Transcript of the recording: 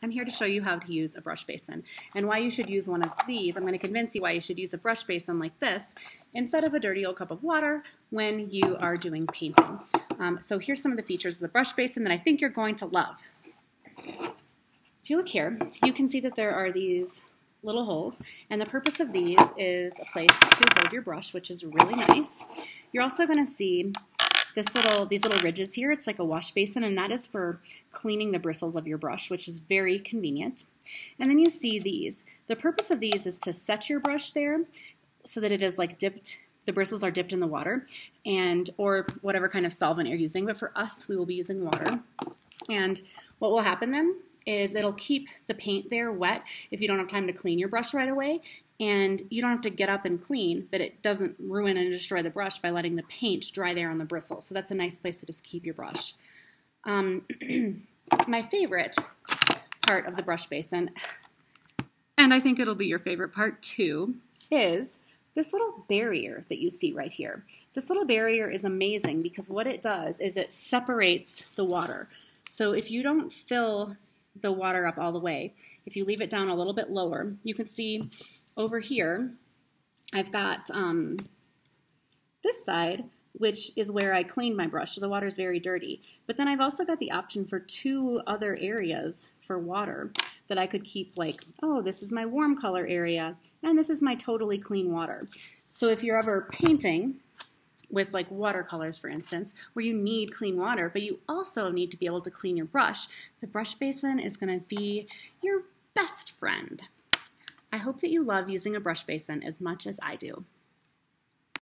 I'm here to show you how to use a brush basin and why you should use one of these. I'm going to convince you why you should use a brush basin like this instead of a dirty old cup of water when you are doing painting. So here's some of the features of the brush basin that I think you're going to love. If you look here, you can see that there are these little holes, and the purpose of these is a place to hold your brush, which is really nice. You're also going to see these little ridges here. It's like a wash basin, and that is for cleaning the bristles of your brush, which is very convenient. And then you see these. The purpose of these is to set your brush there so that it is like dipped, the bristles are dipped in the water, or whatever kind of solvent you're using. But for us, we will be using water. And what will happen then is it'll keep the paint there wet if you don't have time to clean your brush right away, and you don't have to get up and clean, but it doesn't ruin and destroy the brush by letting the paint dry there on the bristle. So that's a nice place to just keep your brush. My favorite part of the brush basin, and I think it'll be your favorite part too, is this little barrier that you see right here. This little barrier is amazing because what it does is it separates the water. So if you don't fill the water up all the way, if you leave it down a little bit lower, you can see over here I've got this side, which is where I cleaned my brush, so the water is very dirty. But then I've also got the option for two other areas for water that I could keep, like, oh, this is my warm color area, and this is my totally clean water. So if you're ever painting with like watercolors, for instance, where you need clean water, but you also need to be able to clean your brush, the brush basin is going to be your best friend. I hope that you love using a brush basin as much as I do.